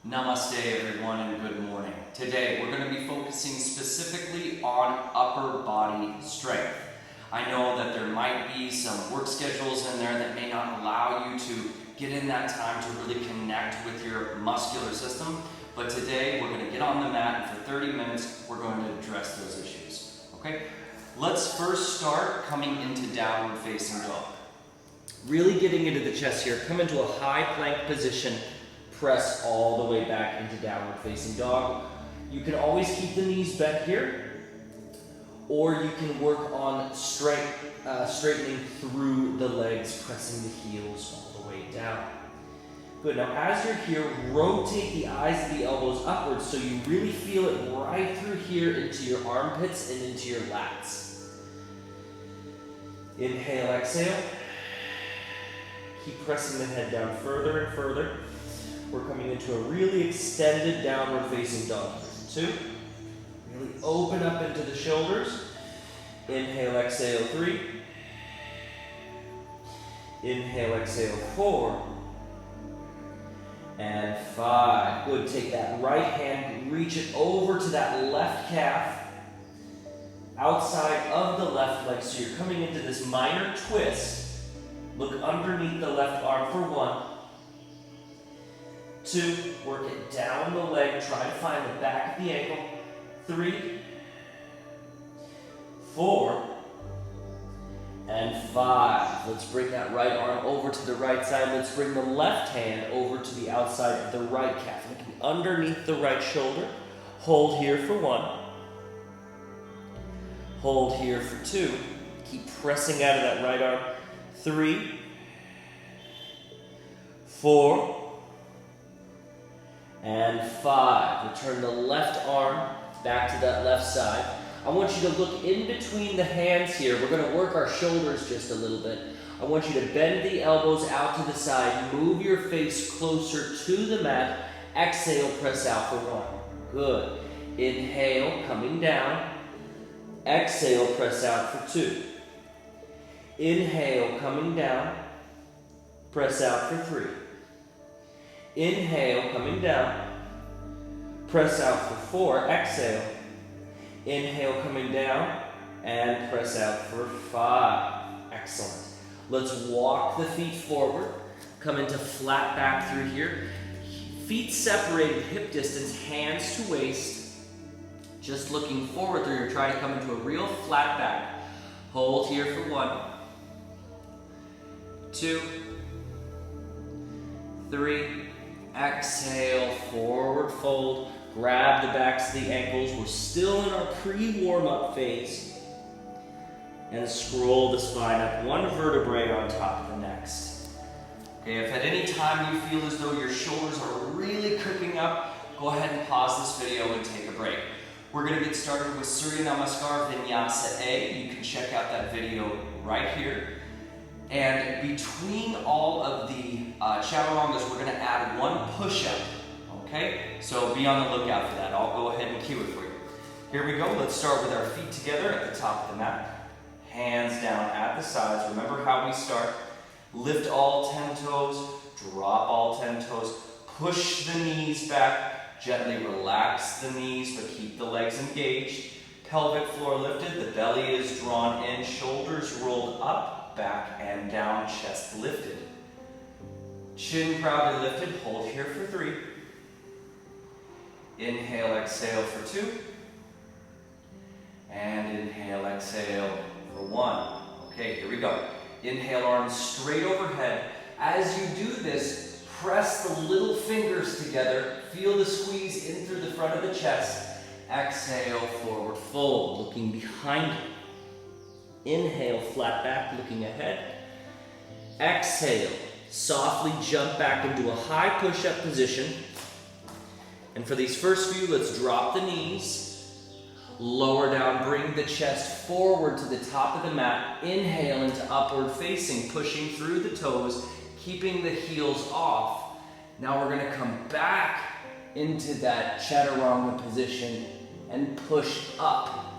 Namaste everyone and good morning. Today we're going to be focusing specifically on upper body strength. I know that there might be some work schedules in there that may not allow you to get in that time to really connect with your muscular system, but today we're going to get on the mat and for 30 minutes we're going to address those issues. Okay? Let's first start coming into downward facing dog. Really getting into the chest here, come into a high plank position. Press all the way back into downward facing dog. You can always keep the knees bent here, or you can work on straightening through the legs, pressing the heels all the way down. Good, now as you're here, rotate the eyes of the elbows upwards so you really feel it right through here into your armpits and into your lats. Inhale, exhale. Keep pressing the head down further and further. We're coming into a really extended downward facing dog. 2. Really open up into the shoulders. Inhale, exhale, 3. Inhale, exhale, 4. And 5. Good, take that right hand, reach it over to that left calf, outside of the left leg. So you're coming into this minor twist. Look underneath the left arm for 1. 2, work it down the leg, try to find the back of the ankle. 3, 4, and 5. Let's bring that right arm over to the right side. Let's bring the left hand over to the outside of the right calf, looking underneath the right shoulder. Hold here for 1. Hold here for 2. Keep pressing out of that right arm. 3, 4, and 5. Return the left arm back to that left side. I want you to look in between the hands here. We're going to work our shoulders just a little bit. I want you to bend the elbows out to the side. Move your face closer to the mat. Exhale, press out for 1. Good. Inhale, coming down. Exhale, press out for 2. Inhale, coming down. Press out for 3. Inhale, coming down. Press out for 4. Exhale. Inhale, coming down. And press out for 5. Excellent. Let's walk the feet forward. Come into flat back through here. Feet separated, hip distance, hands to waist. Just looking forward through here. Try to come into a real flat back. Hold here for 1. 2. 3. Exhale, forward fold. Grab the backs of the ankles. We're still in our pre-warm-up phase. And scroll the spine up, one vertebrae on top of the next. Okay, if at any time you feel as though your shoulders are really cooking up, go ahead and pause this video and take a break. We're going to get started with Surya Namaskar Vinyasa A. You can check out that video right here. And between all of the chaturangas, we're going to add 1 push-up, okay? So be on the lookout for that. I'll go ahead and cue it for you. Here we go. Let's start with our feet together at the top of the mat. Hands down at the sides. Remember how we start. Lift all 10 toes. Drop all 10 toes. Push the knees back. Gently relax the knees, but keep the legs engaged. Pelvic floor lifted. The belly is drawn in. Shoulders rolled up. Back and down, chest lifted. Chin proudly lifted. Hold here for 3. Inhale, exhale for 2. And inhale, exhale for 1. Okay, here we go. Inhale, arms straight overhead. As you do this, press the little fingers together. Feel the squeeze in through the front of the chest. Exhale, forward fold, looking behind you. Inhale, flat back, looking ahead. Exhale, softly jump back into a high push-up position. And for these first few, let's drop the knees. Lower down, bring the chest forward to the top of the mat. Inhale into upward facing, pushing through the toes, keeping the heels off. Now we're going to come back into that chaturanga position and push up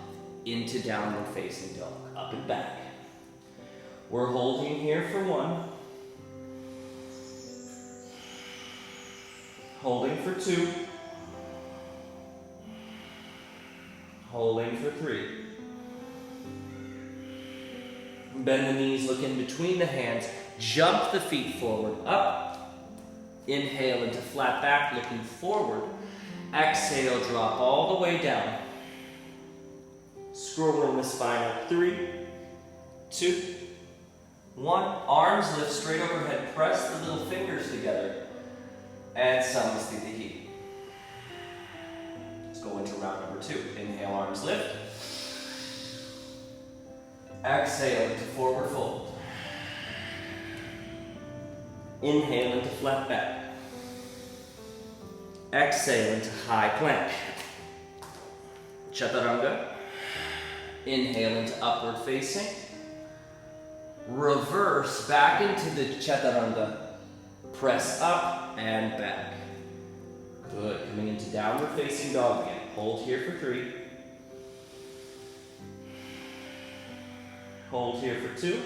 into downward facing dog. Up and back. We're holding here for 1. Holding for 2. Holding for 3. Bend the knees, look in between the hands. Jump the feet forward, up. Inhale into flat back, looking forward. Exhale, drop all the way down. Scrolling the spine up. 3, 2, 1. Arms lift straight overhead. Press the little fingers together. And Samasthiti. Let's go into round number 2. Inhale, arms lift. Exhale into forward fold. Inhale into flat back. Exhale into high plank. Chaturanga. Inhale into upward facing. Reverse back into the Chaturanga. Press up and back. Good. Coming into downward facing dog again. Hold here for 3. Hold here for 2.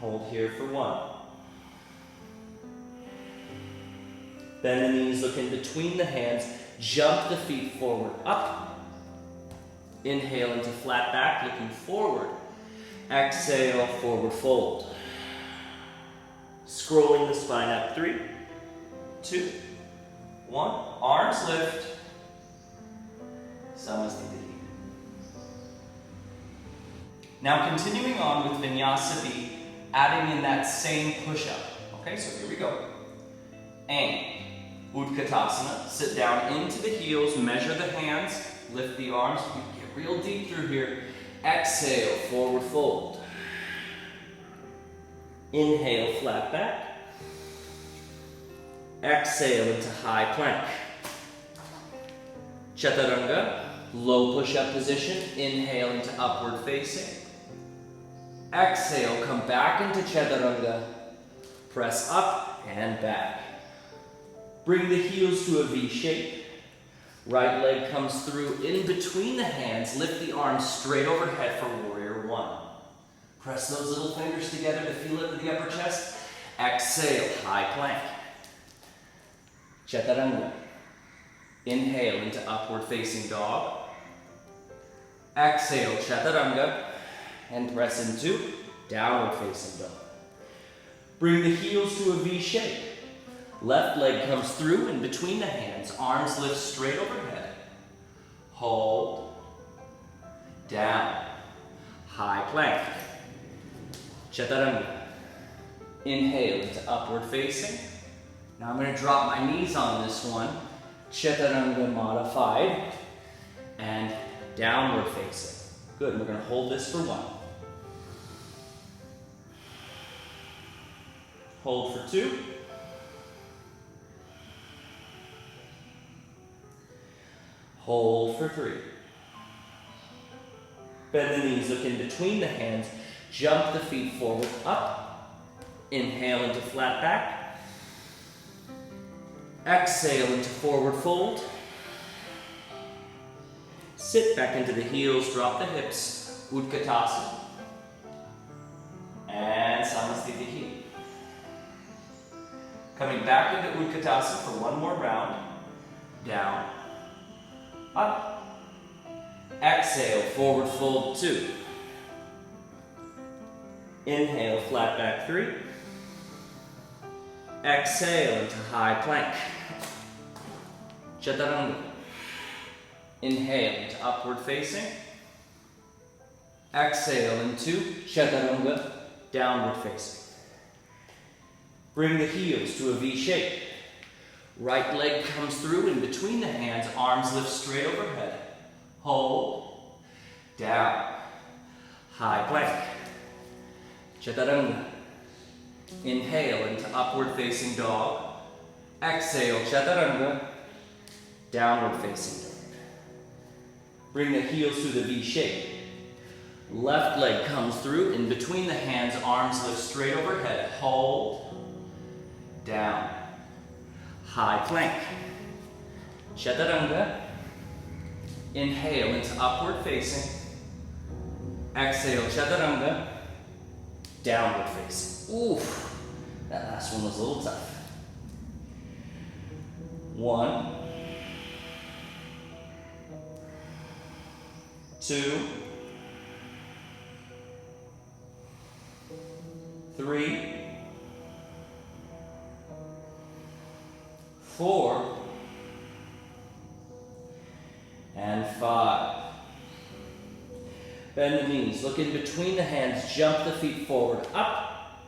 Hold here for 1. Bend the knees, look in between the hands. Jump the feet forward, up. Inhale into flat back, looking forward. Exhale, forward fold. Scrolling the spine up. 3, 2, 1. Arms lift. Samasthiti. Now continuing on with Vinyasa B, adding in that same push-up. Okay, so here we go. Aim. Utkatasana. Sit down into the heels, measure the hands, lift the arms. Get real deep through here. Exhale, forward fold. Inhale, flat back. Exhale into high plank. Chaturanga, low push-up position. Inhale into upward facing. Exhale, come back into Chaturanga. Press up and back. Bring the heels to a V shape. Right leg comes through in between the hands. Lift the arms straight overhead for warrior 1. Press those little fingers together to feel it in the upper chest. Exhale, high plank. Chaturanga. Inhale into upward facing dog. Exhale, Chaturanga. And press into downward facing dog. Bring the heels to a V shape. Left leg comes through in between the hands. Arms lift straight overhead. Hold. Down. High plank. Chaturanga. Inhale into upward facing. Now I'm going to drop my knees on this one. Chaturanga modified. And downward facing. Good. We're going to hold this for 1. Hold for 2. Hold for 3. Bend the knees, look in between the hands. Jump the feet forward, up. Inhale into flat back. Exhale into forward fold. Sit back into the heels, drop the hips. Utkatasana. And Samasthiti. Coming back into Utkatasana for 1 more round. Down. Up. Exhale, forward fold 2. Inhale, flat back 3. Exhale into high plank. Chaturanga. Inhale into upward facing. Exhale into Chaturanga, downward facing. Bring the heels to a V shape. Right leg comes through in between the hands. Arms lift straight overhead. Hold. Down. High plank. Chaturanga. Inhale into upward facing dog. Exhale, Chaturanga. Downward facing dog. Bring the heels to the V shape. Left leg comes through in between the hands. Arms lift straight overhead. Hold. Down. High plank. Chaturanga. Inhale into upward facing. Exhale, Chaturanga. Downward facing. Oof. That last one was a little tough. 1, 2, 3, 4, and 5. Bend the knees, look in between the hands, jump the feet forward, up,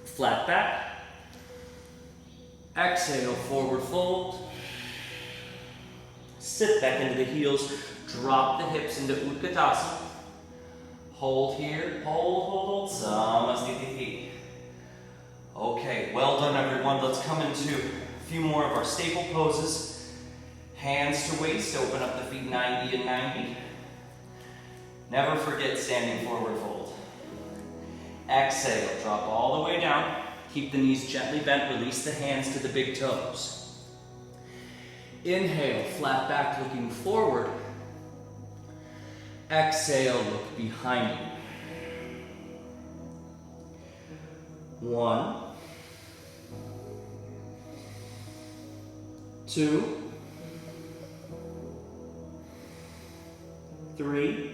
flat back. Exhale, forward fold. Sit back into the heels, drop the hips into Utkatasana. Hold here, hold, Samasthiti. Okay, well done everyone. Let's come into a few more of our staple poses. Hands to waist, open up the feet 90 and 90. Never forget standing forward fold. Exhale, drop all the way down. Keep the knees gently bent, release the hands to the big toes. Inhale, flat back looking forward. Exhale, look behind you. 1, 2, 3,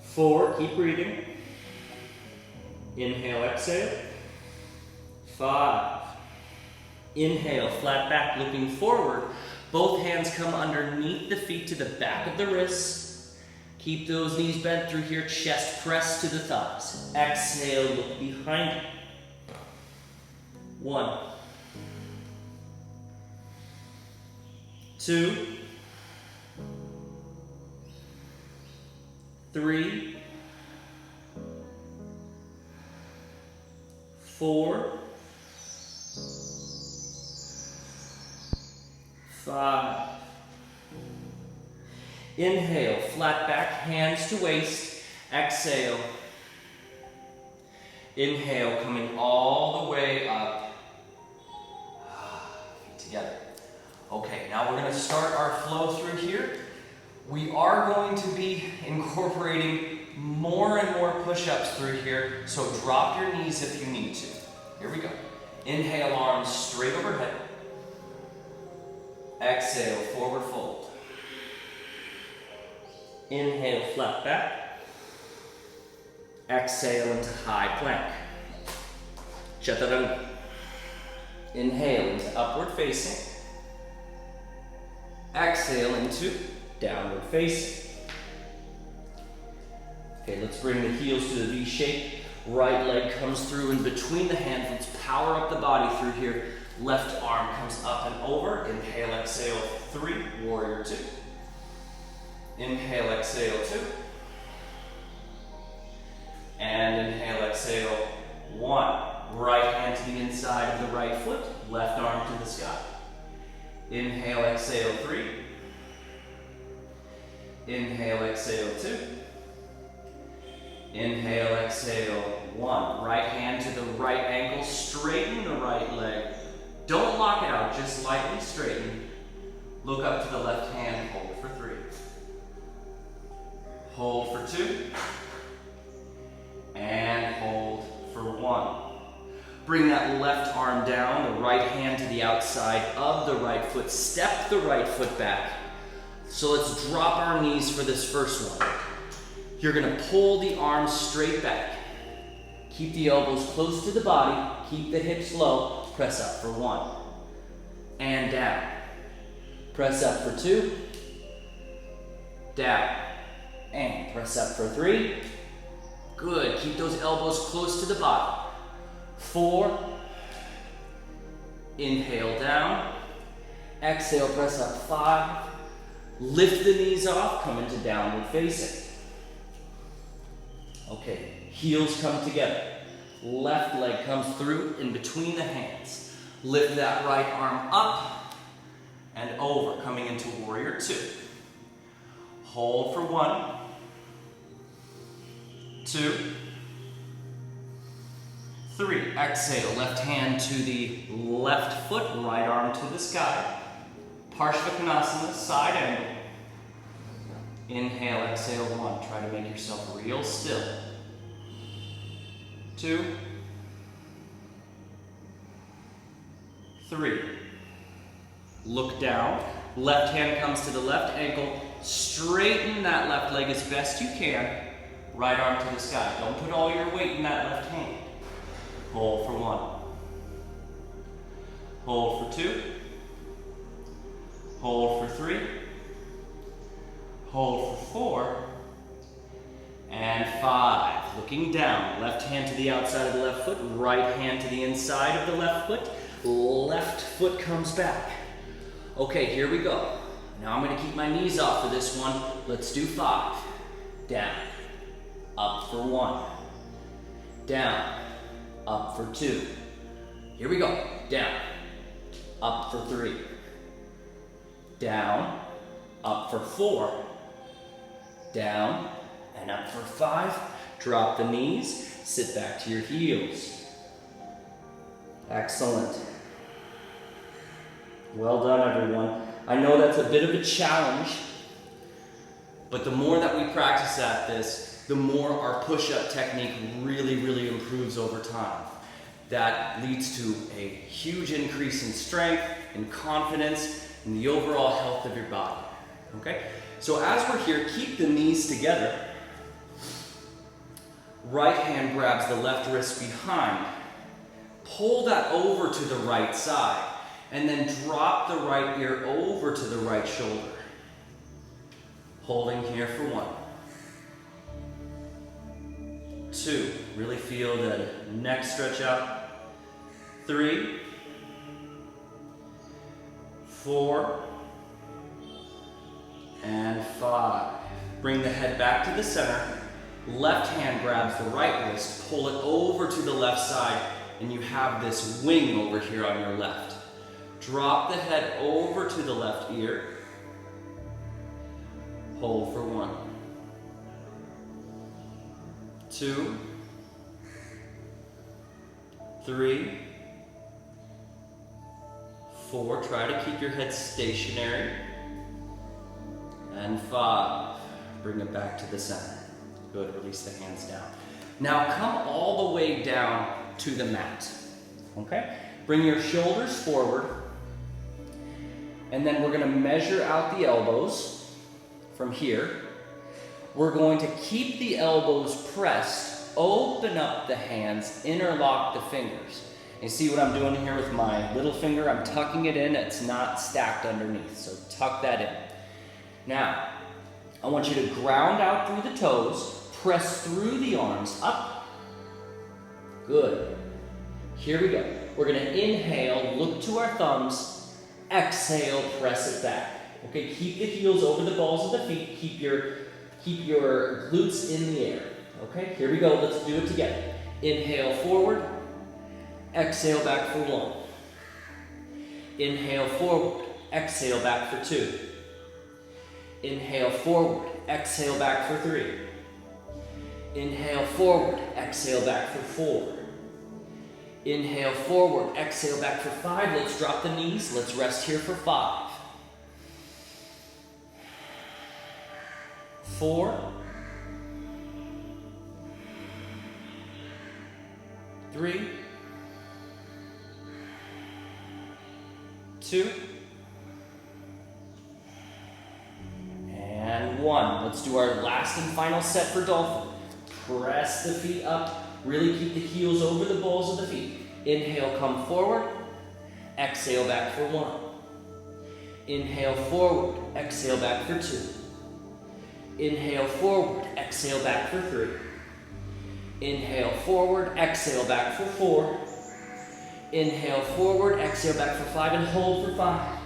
4, keep breathing. Inhale, exhale. 5. Inhale, flat back looking forward. Both hands come underneath the feet to the back of the wrists. Keep those knees bent through here, chest pressed to the thighs. Exhale, look behind you. 1, 2, 3, 4, 5. Inhale, flat back, hands to waist. Exhale. Inhale, coming all the way up. Feet together. Okay, now we're going to start our flow through here. We are going to be incorporating more and more push-ups through here, so drop your knees if you need to. Here we go. Inhale, arms straight overhead. Exhale, forward fold. Inhale, flat back. Exhale into high plank. Chaturanga. Inhale into upward facing. Exhale into downward facing. Okay, let's bring the heels to the V shape. Right leg comes through in between the hands. Let's power up the body through here. Left arm comes up and over. Inhale, exhale, 3, warrior 2. Inhale, exhale, 2. And inhale, exhale, 1. Right hand to the inside of the right foot. Left arm to the sky. Inhale, exhale, 3. Inhale, exhale, 2. Inhale, exhale, 1. Right hand to the right ankle, straighten the right leg. Don't lock it out, just lightly straighten. Look up to the left hand, hold for 3. Hold for 2. And hold for 1. Bring that left arm down, the right hand to the outside of the right foot. Step the right foot back. So let's drop our knees for this first one. You're going to pull the arms straight back. Keep the elbows close to the body. Keep the hips low. Press up for 1. And down. Press up for 2. Down. And press up for 3. Good. Keep those elbows close to the body. 4. Inhale down. Exhale, press up 5. Lift the knees off, come into downward facing. Okay, heels come together. Left leg comes through in between the hands. Lift that right arm up and over, coming into warrior 2. Hold for 1, 2, 3. Exhale, left hand to the left foot, right arm to the sky. Parshvakonasana, side angle. Inhale, exhale, 1. Try to make yourself real still. 2, 3. Look down. Left hand comes to the left ankle. Straighten that left leg as best you can. Right arm to the sky. Don't put all your weight in that left hand. Hold for 1. Hold for 2. Hold for 3. Hold for 4. And 5. Looking down. Left hand to the outside of the left foot. Right hand to the inside of the left foot. Left foot comes back. Okay, here we go. Now I'm going to keep my knees off for this one. Let's do 5. Down. Up for 1. Down. Up for 2. Here we go. Down. Up for 3. Down. Up for 4. Down. And up for 5. Drop the knees. Sit back to your heels. Excellent. Well done, everyone. I know that's a bit of a challenge, but the more that we practice at this, the more our push-up technique really improves over time. That leads to a huge increase in strength, in confidence, and the overall health of your body. Okay? So as we're here, keep the knees together. Right hand grabs the left wrist behind. Pull that over to the right side. And then drop the right ear over to the right shoulder. Holding here for 1. 2. Really feel the neck stretch out. 3. 4. And 5. Bring the head back to the center. Left hand grabs the right wrist. Pull it over to the left side. And you have this wing over here on your left. Drop the head over to the left ear. Hold for 1. 2. 3. 4. Try to keep your head stationary. And 5. Bring it back to the center. Good. Release the hands down. Now come all the way down to the mat. Okay? Bring your shoulders forward. And then we're going to measure out the elbows from here. We're going to keep the elbows pressed, open up the hands, interlock the fingers. You see what I'm doing here with my little finger? I'm tucking it in. It's not stacked underneath, so tuck that in. Now, I want you to ground out through the toes, press through the arms, up. Good. Here we go. We're going to inhale, look to our thumbs. Exhale, press it back. Okay, keep the heels over the balls of the feet. Keep your glutes in the air. Okay, here we go. Let's do it together. Inhale forward. Exhale back for 1. Inhale forward. Exhale back for 2. Inhale forward. Exhale back for 3. Inhale forward. Exhale back for 4. Inhale forward, exhale back for 5. Let's drop the knees. Let's rest here for 5. 4. 3. 2. And 1. Let's do our last and final set for dolphin. Press the feet up. Really keep the heels over the balls of the feet. Inhale, come forward. Exhale back for 1. Inhale forward. Exhale back for 2. Inhale forward. Exhale back for 3. Inhale forward. Exhale back for 4. Inhale forward. Exhale back for 5. And hold for 5.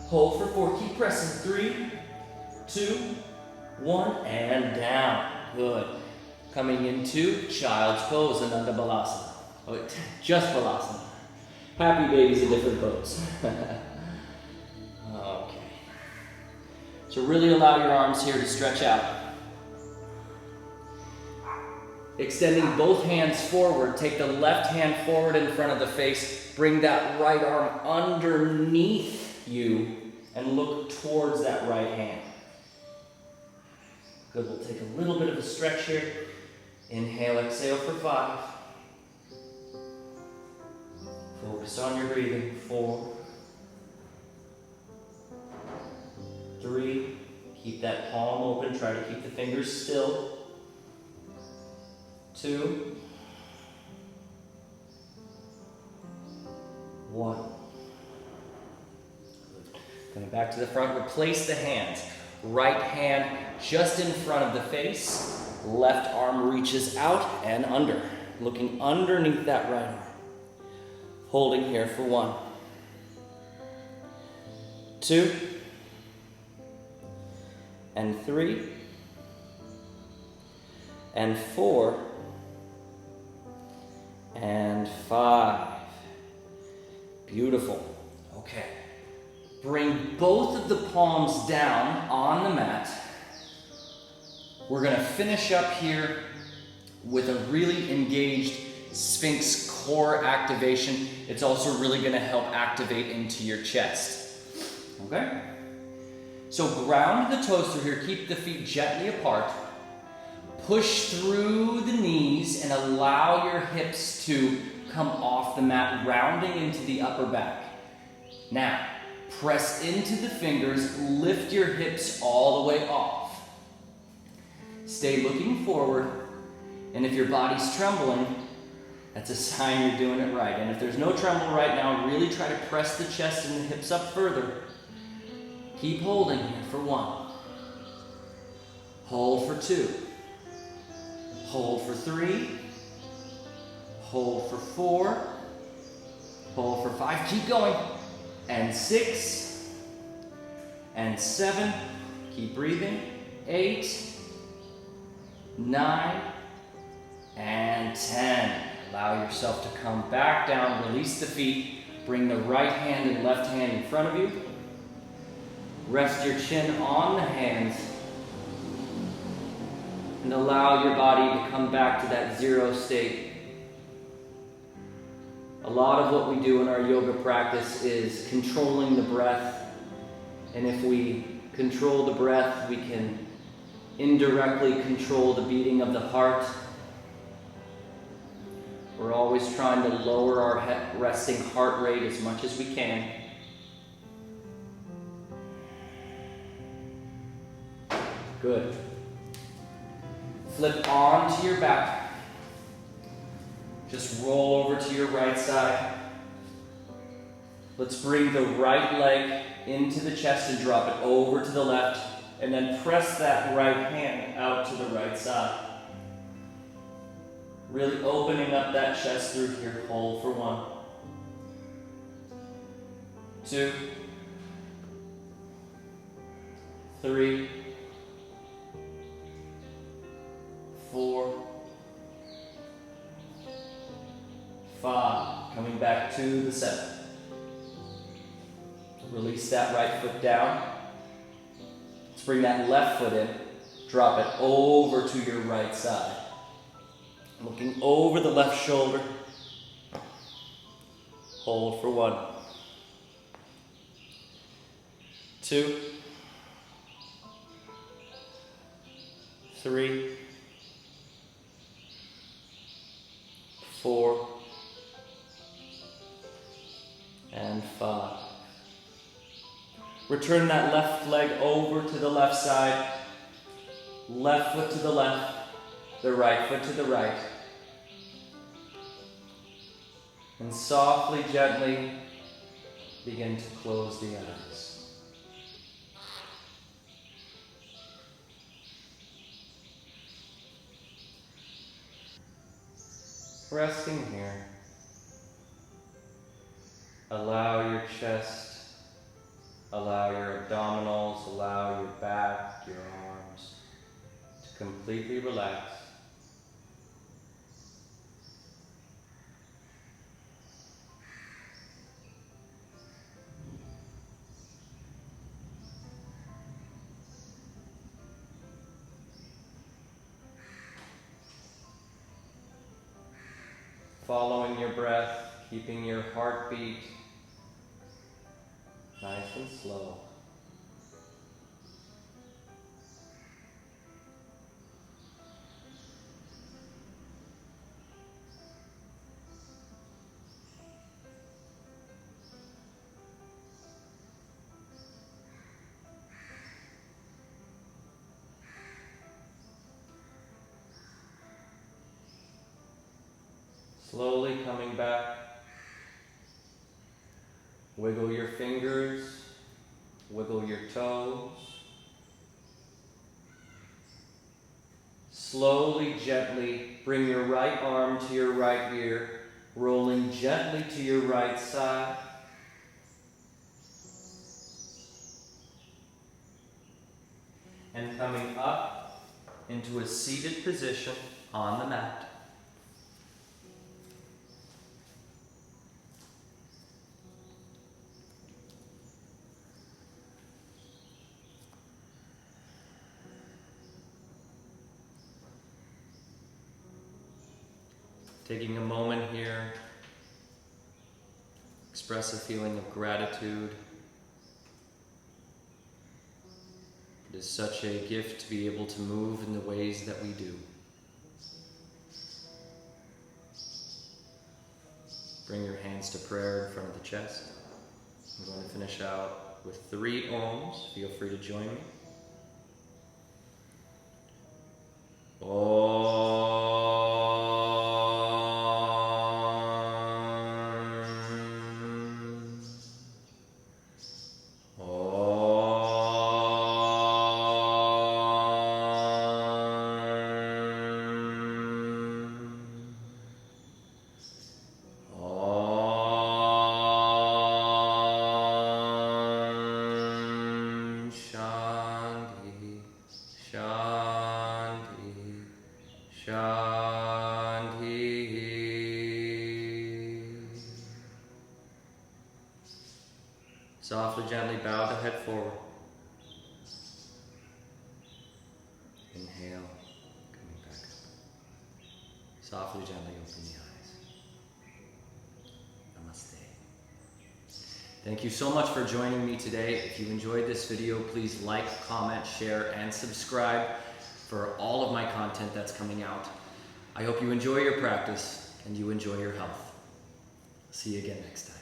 Hold for 4. Keep pressing. 3, 2, 1. And down. Good. Coming into child's pose, Ananda Balasana. Oh, just Balasana. Happy baby's a different pose. Okay. So really allow your arms here to stretch out. Extending both hands forward, take the left hand forward in front of the face, bring that right arm underneath you, and look towards that right hand. Good, we'll take a little bit of a stretch here. Inhale, exhale for 5. Focus on your breathing. 4, 3, keep that palm open, try to keep the fingers still. 2, 1. Coming back to the front, replace the hands. Right hand just in front of the face. Left arm reaches out and under. Looking underneath that right arm. Holding here for 1, 2, and 3, and 4, and 5. Beautiful. Okay. Bring both of the palms down on the mat. We're going to finish up here with a really engaged Sphinx core activation. It's also really going to help activate into your chest. Okay? So ground the toes through here. Keep the feet gently apart. Push through the knees and allow your hips to come off the mat, rounding into the upper back. Now, press into the fingers, lift your hips all the way off. Stay looking forward, and if your body's trembling, that's a sign you're doing it right. And if there's no tremble right now, really try to press the chest and the hips up further. Keep holding here for 1. Hold for 2. Hold for 3. Hold for 4. Hold for 5. Keep going. And 6. And 7. Keep breathing. 8. 9. And 10. Allow yourself to come back down. Release the feet. Bring the right hand and left hand in front of you. Rest your chin on the hands. And allow your body to come back to that 0 state. A lot of what we do in our yoga practice is controlling the breath. And if we control the breath, we can indirectly control the beating of the heart. We're always trying to lower our resting heart rate as much as we can. Good. Flip onto your back. Just roll over to your right side. Let's bring the right leg into the chest and drop it over to the left. And then press that right hand out to the right side. Really opening up that chest through here. Hold for 1, 2, 3, 4, 5. Coming back to the center. Release that right foot down. Let's bring that left foot in. Drop it over to your right side. Looking over the left shoulder. Hold for 1, 2, 3, 4, and 5. Return that left leg over to the left side. Left foot to the left. The right foot to the right. And softly, gently begin to close the eyes. Resting here. Allow your chest, allow your abdominals, allow your back, your arms to completely relax. Following your breath, keeping your heartbeat nice and slow. Slowly coming back. Wiggle your fingers, wiggle your toes. Slowly, gently bring your right arm to your right ear, rolling gently to your right side. And coming up into a seated position on the mat. Taking a moment here, express a feeling of gratitude. It is such a gift to be able to move in the ways that we do. Bring your hands to prayer in front of the chest. I'm going to finish out with 3 ohms. Feel free to join me. Softly, gently bow the head forward. Inhale, coming back up. Softly, gently open the eyes. Namaste. Thank you so much for joining me today. If you enjoyed this video, please like, comment, share, and subscribe for all of my content that's coming out. I hope you enjoy your practice and you enjoy your health. See you again next time.